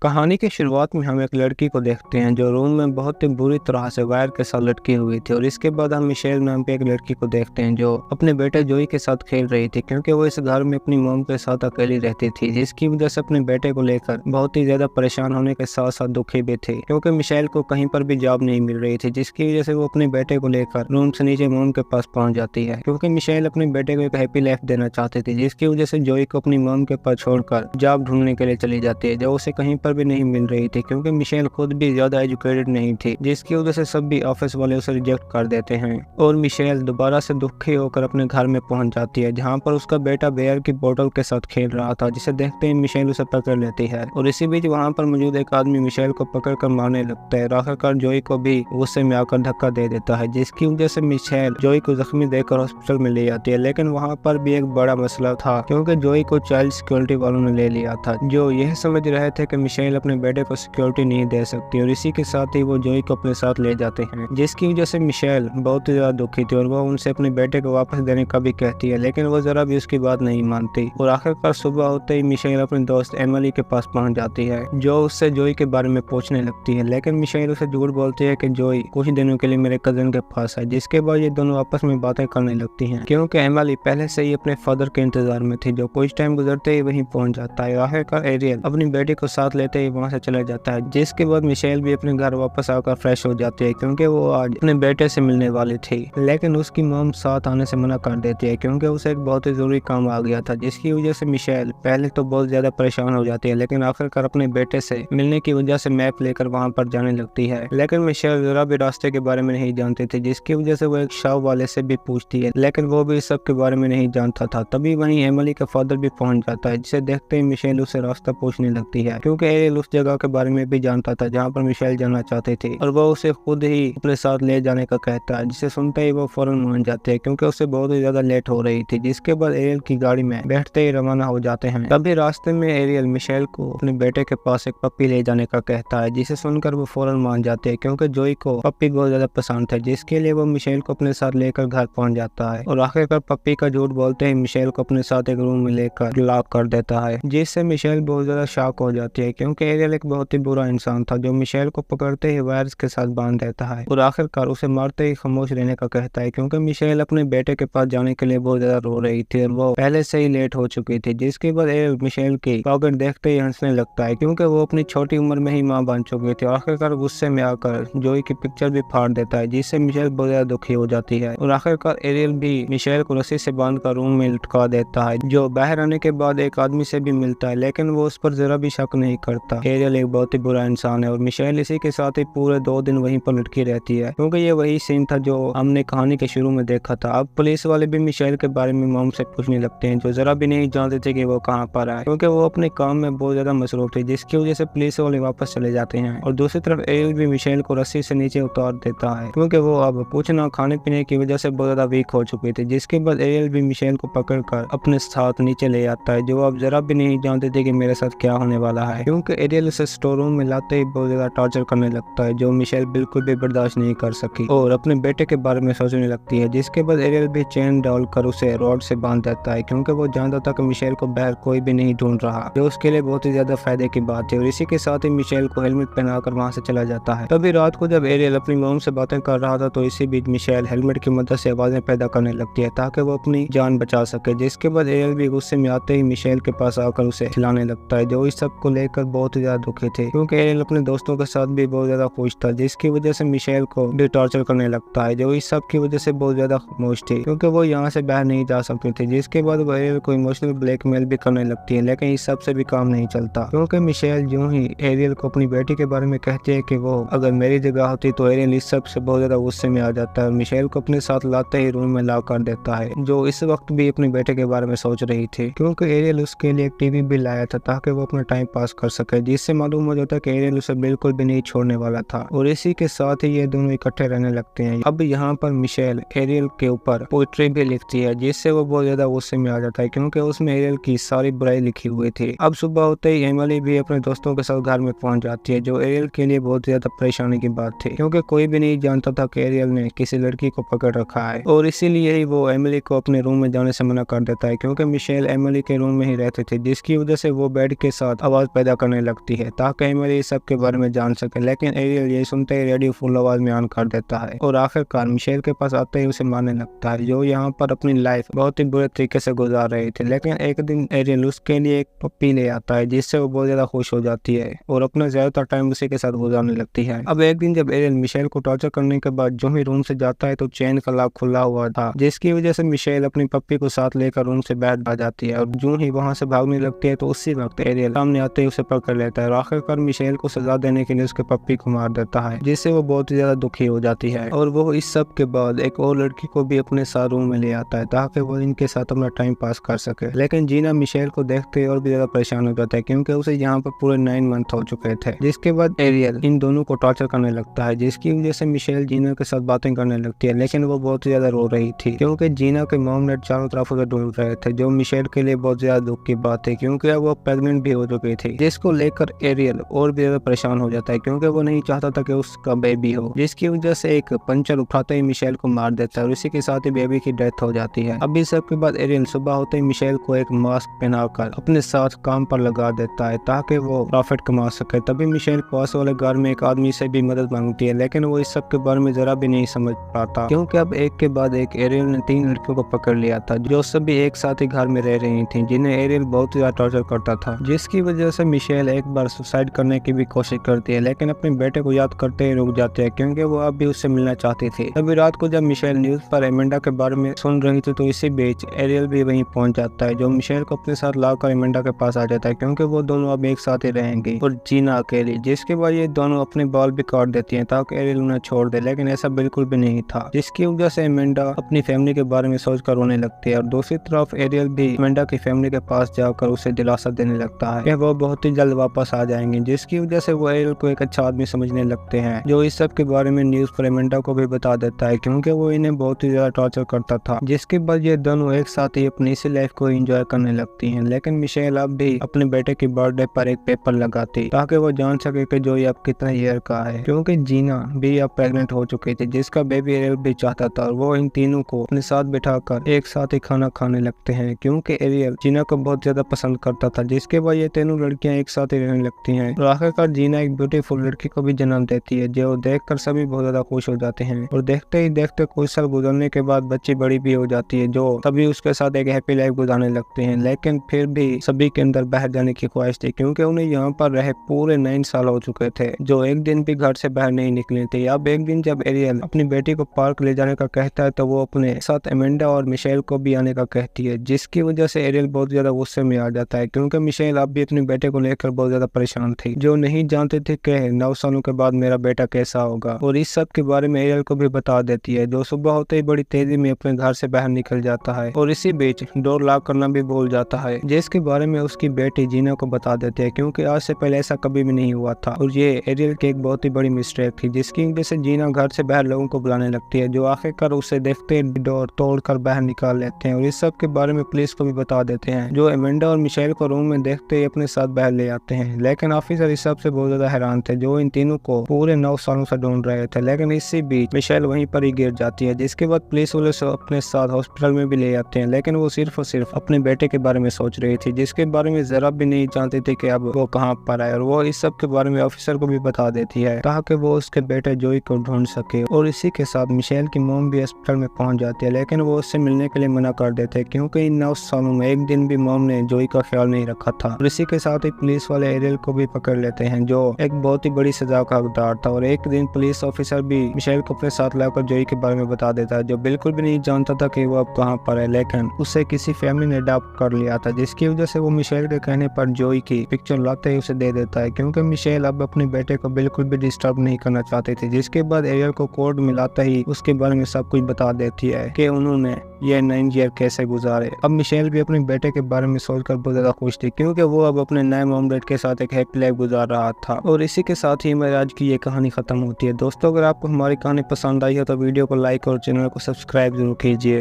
कहानी की शुरुआत में हम एक लड़की को देखते हैं जो रूम में बहुत ही बुरी तरह से वायर के साथ लटकी हुई थी। और इसके बाद हम मिशेल नाम की एक लड़की को देखते हैं जो अपने बेटे जोई के साथ खेल रही थी, क्योंकि वो इस घर में अपनी मॉम के साथ अकेली रहती थी, जिसकी वजह से अपने बेटे को लेकर बहुत ही ज्यादा परेशान होने के साथ साथ दुखी भी थी, क्योंकि मिशेल को कहीं पर भी जॉब नहीं मिल रही थी, जिसकी वजह से वो अपने बेटे को लेकर रूम से नीचे मॉम के पास पहुंच जाती है, क्योंकि मिशेल अपने बेटे को एक हैप्पी लाइफ देना चाहती थी, जिसकी वजह से जोई को अपनी मॉम के पास छोड़कर जॉब ढूंढने के लिए चली जाती है, जो उसे कहीं पर भी नहीं मिल रही थी, क्योंकि मिशेल खुद भी ज्यादा एजुकेटेड नहीं थी, जिसकी वजह से सब भी ऑफिस वाले उसे रिजेक्ट कर देते हैं। और मिशेल दोबारा से दुखी होकर अपने घर में पहुंच जाती है, जहां पर उसका बेटा बेयर की बोतल के साथ खेल रहा था, जिसे देखते ही मिशेल उसे पकड़ लेती है। और इसी बीच वहां पर मौजूद एक आदमी मिशेल को पकड़कर मारने लगता है। आखिरकार जोई को भी गुस्से में आकर धक्का दे देता है, जिसकी वजह से मिशेल जोई को जख्मी देखकर हॉस्पिटल में ले जाती है। लेकिन वहाँ पर भी एक बड़ा मसला था, क्योंकि जोई को चाइल्ड सिक्योरिटी वालों ने ले लिया था, जो यह समझ रहे थे कि मिशेल अपने बेटे को सिक्योरिटी नहीं दे सकती, और इसी के साथ ही वो जोई को अपने साथ ले जाते हैं, जिसकी वजह से मिशेल बहुत ही ज्यादा दुखी थी और वो उनसे अपने बेटे को वापस देने का भी कहती है, लेकिन वो जरा भी उसकी बात नहीं मानती। और आखिरकार सुबह होते ही मिशेल अपने दोस्त एमिली के पास पहुंच जाती है, जो उससे जोई के बारे में पूछने लगती है, लेकिन मिशेल उसे झूठ बोलती है कि जोई कुछ दिनों के लिए मेरे कजन के पास है, जिसके बाद ये दोनों आपस में बातें करने लगती हैं, क्योंकि एमिली पहले से ही अपने फादर के इंतजार में थी, जो कुछ टाइम गुजरते ही वहीं पहुंच जाता है। आखिरकार एरियल अपनी बेटी को साथ लेते ही वहां से चला जाता है, जिसके बाद मिशेल भी अपने घर वापस आकर फ्रेश हो जाती है, क्योंकि वो आज अपने बेटे से मिलने वाली थी। लेकिन उसकी मॉम साथ आने से मना कर देती है, क्योंकि उसे एक बहुत ही जरूरी काम आ गया था, जिसकी वजह से मिशेल पहले तो बहुत ज्यादा परेशान हो जाती है, लेकिन आखिरकार अपने बेटे से मिलने की वजह से मैप लेकर वहां पर जाने लगती है। लेकिन मिशेल जरा भी रास्ते के बारे में नहीं जानती थी, जिसकी वजह से वो एक शॉप वाले से भी पूछती है, लेकिन वो भी इस सब के बारे में नहीं जानता था। तभी वहीं एमिली का फादर भी पहुंच जाता है, जिसे देखते ही मिशेल उसे रास्ता पूछने लगती है, क्योंकि एरियल उस जगह के बारे में भी जानता था जहाँ पर मिशेल जाना चाहते थे, और वो उसे खुद ही अपने साथ ले जाने का कहता है, जिसे सुनते ही वो फौरन मान जाते हैं, क्योंकि उसे बहुत ही ज्यादा लेट हो रही थी। जिसके बाद एरियल की गाड़ी में बैठते ही रवाना हो जाते हैं। तभी रास्ते में एरियल मिशेल को अपने बेटे के पास एक पप्पी ले जाने का कहता है, जिसे सुनकर वो फौरन मान जाते हैं, क्योंकि जोई को पप्पी बहुत ज्यादा पसंद है, जिसके लिए वो मिशेल को अपने साथ लेकर घर पहुंच जाता है। और आखिरकार पप्पी का झूठ बोलते ही मिशेल को अपने साथ एक रूम में लेकर लॉक कर देता है, जिससे मिशेल बहुत ज्यादा शॉक हो जाती है, क्योंकि एरियल एक बहुत ही बुरा इंसान था, जो मिशेल को पकड़ते ही वायर्स के साथ बांध देता है, और आखिरकार उसे मारते ही खामोश रहने का कहता है, क्योंकि मिशेल अपने बेटे के पास जाने के लिए बहुत ज्यादा रो रही थी और वो पहले से ही लेट हो चुकी थी। जिसके बाद एरियल मिशेल की पॉकेट देखते ही हंसने लगता है, क्योंकि वो अपनी छोटी उम्र में ही मां बन चुकी थी। आखिरकार गुस्से में आकर जोई की पिक्चर भी फाड़ देता है, जिससे मिशेल बहुत ज्यादा दुखी हो जाती है। और आखिरकार एरियल भी मिशेल को रस्सी से बांधकर रूम में लटका देता है, जो बाहर आने के बाद एक आदमी से भी मिलता है, लेकिन वो उस पर जरा भी शक नहीं करता। एरियल एक बहुत ही बुरा इंसान है, और मिशेल इसी के साथ ही पूरे 2 दिन वहीं पर लटकी रहती है, क्योंकि ये वही सीन था जो हमने कहानी के शुरू में देखा था। अब पुलिस वाले भी मिशेल के बारे में मॉम से पूछने लगते हैं, जो जरा भी नहीं जानते थे कि वो कहाँ पर है, क्योंकि वो अपने काम में बहुत ज्यादा मसरूफ थे, जिसकी वजह से पुलिस वाले वापस चले जाते हैं। और दूसरी तरफ एरियल भी मिशेल को रस्सी से नीचे उतार देता है, क्योंकि वो अब पूछना खाने पीने की वजह से बहुत ज्यादा वीक हो चुकी थी। जिसके बाद एरियल भी मिशेल को पकड़कर अपने साथ नीचे ले आता है, जो अब जरा भी नहीं जानते थे कि मेरे साथ क्या होने वाला है, क्योंकि एरियल उसे स्टोर रूम में लाते ही बहुत ज्यादा टॉर्चर करने लगता है, जो मिशेल बिल्कुल भी बर्दाश्त नहीं कर सकी और अपने बेटे के बारे में सोचने लगती है। जिसके बाद एरियल भी चेन डालकर उसे रॉड से बांध देता है, क्योंकि वो जानता था कि मिशेल को बाहर कोई भी नहीं ढूंढ रहा, जो उसके लिए बहुत ही ज्यादा फायदे की बात है। और इसी के साथ ही मिशेल को हेलमेट पहनाकर वहां से चला जाता है। तभी रात को जब एरियल अपनी मॉम से बातें कर रहा था, तो इसी बीच मिशेल हेलमेट की मदद से आवाजें पैदा करने लगती है, ताकि वो अपनी जान बचा सके। जिसके बाद एरियल भी गुस्से में आते ही मिशेल के पास आकर उसे खिलाने लगता है, जो इस सब को लेकर बहुत ही ज्यादा दुखी थे, क्योंकि एरियल अपने दोस्तों के साथ भी बहुत ज्यादा खुश था, जिसकी वजह से मिशेल को भी टॉर्चर करने लगता है, जो इस सब की वजह से बहुत ज्यादा खामोश थी, क्योंकि वो यहाँ से बाहर नहीं जा सकती थी। जिसके बाद वो एरियल को इमोशनल ब्लैकमेल भी करने लगती है, लेकिन इस सब से भी काम नहीं चलता, क्योंकि मिशेल यूं ही एरियल को अपनी बेटी के बारे में कहती है कि वो अगर मेरी जगह होती तो एरियल इस सब से बहुत ज्यादा गुस्से में आ जाता है, और मिशेल को अपने साथ लाते ही रूम में लॉक कर देता है, जो इस वक्त भी अपने बेटे के बारे में सोच रही थी, क्योंकि एरियल उसके लिए एक टीवी भी लाया था ताकि वो अपना टाइम पास कर सके, जिससे मालूम हो जाता है कि एरियल उसे बिल्कुल भी नहीं छोड़ने वाला था। और इसी के साथ ही ये दोनों इकट्ठे रहने लगते हैं। अब यहाँ पर मिशेल एरियल के ऊपर पोइट्री भी लिखती है, जिससे वो बहुत ज्यादा गुस्से में आ जाता है, क्योंकि उसमें एरियल की सारी बुराई लिखी हुई थी। अब सुबह होते ही एमिली भी अपने दोस्तों के साथ घर में पहुंच जाती है, जो एरियल के लिए बहुत ज्यादा परेशानी की बात थी, क्योंकि कोई भी नहीं जानता था कि एरियल ने किसी लड़की को पकड़ रखा है, और इसीलिए ही वो एमिली को अपने रूम में जाने से मना कर देता है, क्योंकि मिशेल एमिली के रूम में ही रहते थे, जिसकी वजह से वो बेड के साथ आवाज पैदा करने करने लगती है ताकि एमिली इस सब के बारे में जान सके, लेकिन एरियल ये सुनते ही रेडियो फुल आवाज में ऑन कर देता है और आखिरकार मिशेल के पास आते ही उसे मारने लगता है, जो यहाँ पर अपनी लाइफ बहुत ही बुरे तरीके से गुजार रही थी। लेकिन एक दिन एरियल उसके लिए एक पप्पी ले आता है जिससे वो बहुत ज्यादा खुश हो जाती है और अपना ज्यादातर टाइम उसी के साथ गुजारने लगती है। अब एक दिन जब एरियल मिशेल को टॉर्चर करने के बाद जो ही रूम से जाता है तो चेन का लॉक खुला हुआ था, जिसकी वजह से मिशेल अपनी पप्पी को साथ लेकर रूम से बाहर आ जाती है और जो ही वहां से भागने लगती है तो उसी वक्त एरियल सामने आते ही उसे पकड़ लेता है और आखिरकार मिशेल को सजा देने के लिए उसके पप्पी को मार देता है, जिससे वो बहुत ही ज्यादा दुखी हो जाती है। और वो इस सब के बाद एक और लड़की को भी अपने साथ रूम में ले आता है ताकि वो इनके साथ अपना टाइम पास कर सके। लेकिन जीना मिशेल को देखते और भी ज्यादा परेशान हो जाता है क्योंकि उसे यहाँ पर पूरे 9 मंथ हो चुके थे। जिसके बाद एरियल इन दोनों को टॉर्चर करने लगता है, जिसकी वजह से मिशेल जीना के साथ बातें करने लगती है, लेकिन वो बहुत ज्यादा रो रही थी क्योंकि जीना के मॉम डैड चारों तरफ उसे ढूंढ रहे थे, जो मिशेल के लिए बहुत ज्यादा दुख की बात है क्योंकि अब वो प्रेग्नेंट भी हो चुकी थी, जिसको लेकर एरियल और भी ज्यादा परेशान हो जाता है क्योंकि वो नहीं चाहता था कि उसका बेबी हो, जिसकी वजह से एक पंचर उठाते ही मिशेल को मार देता है और इसी के साथ ही बेबी की डेथ हो जाती है। अब इस सब के बाद एरियल सुबह होते ही मिशेल को एक मास्क पहनाकर अपने साथ काम पर लगा देता है ताकि वो प्रॉफिट कमा सके। तभी मिशेल पास वाले घर में एक आदमी से भी मदद मांगती है, लेकिन वो इस सब के बारे में जरा भी नहीं समझ पाता क्योंकि अब एक के बाद एक एरियल ने 3 लड़कियों को पकड़ लिया था जो सभी एक साथ ही घर में रह रही थी, जिन्हें एरियल बहुत ज्यादा टॉर्चर करता था, जिसकी वजह से मिशेल एक बार सुसाइड करने की भी कोशिश करती है, लेकिन अपने बेटे को याद करते ही रुक जाते हैं क्योंकि वो अब भी उससे मिलना चाहती थी। तभी रात को जब मिशेल न्यूज पर एमेंडा के बारे में सुन रही थी तो इसी बीच एरियल भी वहीं पहुंच जाता है, जो मिशेल को अपने साथ लाकर एमेंडा के पास आ जाता है क्योंकि वो दोनों अब एक साथ ही रहेंगे और जीना अकेली। जिसके बाद ये दोनों अपने बाल भी काट देती हैं ताकि एरियल उन्हें छोड़ दे, लेकिन ऐसा बिल्कुल भी नहीं था, जिसकी वजह से एमेंडा अपनी फैमिली के बारे में सोचकर रोने लगती है और दूसरी तरफ एरियल भी एमेंडा की फैमिली के पास जाकर उसे दिलासा देने लगता है कि वो बहुत ही जल्द वापस आ जाएंगे, जिसकी वजह से वो एरियल को एक अच्छा आदमी समझने लगते हैं, जो इस सब के बारे में न्यूज पर एमेंडा को भी बता देता है क्योंकि वो इन्हें बहुत ही ज्यादा टॉर्चर करता था। जिसके बाद ये दोनों एक साथ ही अपनी इसी लाइफ को एंजॉय करने लगती हैं। लेकिन मिशेल अब भी अपने बेटे की बर्थडे पर एक पेपर लगाती ताकि वो जान सके कि जोई अब कितने ईयर का है, क्योंकि जीना भी अब प्रेग्नेंट हो चुकी थी, जिसका बेबी एरियल भी चाहता था और वो इन तीनों को अपने साथ बिठाकर एक साथ ही खाना खाने लगते हैं क्योंकि एरियल जीना को बहुत ज्यादा पसंद करता था। जिसके बाद ये तीनों लड़कियां एक साथ ही रहने लगती हैं और आखिरकार जीना एक ब्यूटीफुल लड़की को भी जन्म देती है, जो देखकर सभी बहुत ज्यादा खुश हो जाते हैं और देखते ही देखते कुछ साल गुजरने के बाद बच्ची बड़ी भी हो जाती है, जो सभी उसके साथ एक हैप्पी लाइफ गुजारने लगते हैं। लेकिन फिर भी सभी के अंदर बाहर जाने की ख्वाहिश थी क्योंकि उन्हें यहाँ पर रहे पूरे 9 साल हो चुके थे, जो एक दिन भी घर से बाहर नहीं निकले थे। अब एक दिन जब एरियल अपनी बेटी को पार्क ले जाने का कहता है तो वो अपने साथ एमेंडा और मिशेल को भी आने का कहती है, जिसकी वजह से एरियल बहुत ज्यादा गुस्से में आ जाता है क्योंकि मिशेल अब भी अपने बेटे को लेकर बहुत ज्यादा परेशान थी, जो नहीं जानते थे कि 9 सालों के बाद मेरा बेटा कैसा होगा, और इस सब के बारे में एरियल को भी बता देती है, जो सुबह होते ही बड़ी तेजी में अपने घर से बाहर निकल जाता है और इसी बीच डोर लॉक करना भी भूल जाता है, जिसके बारे में उसकी बेटी जीना को बता देते हैं क्योंकि आज से पहले ऐसा कभी भी नहीं हुआ था और ये एरियल की एक बहुत ही बड़ी मिस्टेक थी, जिसकी वजह से जीना घर से बाहर लोगों को बुलाने लगती है, जो आखिरकार उसे देखते डोर तोड़कर बाहर निकाल लेते हैं और इस सब के बारे में पुलिस को भी बता देते हैं, जो एमेंडा और मिशेल को रूम में देखते ही अपने साथ बाहर ले आते हैं। लेकिन ऑफिसर इस सब से बहुत ज्यादा हैरान थे, जो इन तीनों को पूरे 9 सालों से ढूंढ रहे थे, लेकिन इसी बीच मिशेल वहीं पर ही गिर जाती है, जिसके बाद पुलिस वाले अपने साथ हॉस्पिटल में भी ले आते हैं, लेकिन वो सिर्फ और सिर्फ अपने बेटे के बारे में सोच रही थी, जिसके बारे में जरा भी नहीं जानती थी कि अब वो कहाँ पर है, और वो इस सब के बारे में ऑफिसर को भी बता देती है ताकि वो उसके बेटे जोई को ढूंढ सके। और इसी के साथ मिशेल की मॉम भी अस्पताल में पहुंच जाती है, लेकिन वो उससे मिलने के लिए मना कर देते हैं क्योंकि इन 9 सालों में एक दिन भी मॉम ने जोई का ख्याल नहीं रखा था। और इसी के साथ ही पुलिस वाले एरियल को भी पकड़ लेते हैं, जो एक बहुत ही बड़ी सजा का हकदार था, और एक दिन पुलिस ऑफिसर भी मिशेल को अपने साथ लाकर जोई के बारे में बता देता है, जो बिल्कुल भी नहीं जानता था कि वो अब कहाँ पर है, लेकिन उसे किसी फैमिली ने अडॉप्ट कर लिया था, जिसकी वजह से वो मिशेल के कहने पर जोई की पिक्चर लाते ही उसे दे देता है क्योंकि मिशेल अब अपने बेटे को बिल्कुल भी डिस्टर्ब नहीं करना चाहती थी। जिसके बाद एरियल को कोर्ट में लाते ही उसके बारे में सब कुछ बता देती है कि उन्होंने ये 9 ईयर कैसे गुजारे। अब मिशेल भी अपने बेटे के बारे में सोचकर बहुत ज्यादा खुश थी क्योंकि वो अब अपने नए मॉम डैड के साथ एक हैप्पी लाइफ गुजार रहा था। और इसी के साथ ही हमारी आज की ये कहानी खत्म होती है। दोस्तों, अगर आपको हमारी कहानी पसंद आई हो तो वीडियो को लाइक और चैनल को सब्सक्राइब जरूर कीजिए।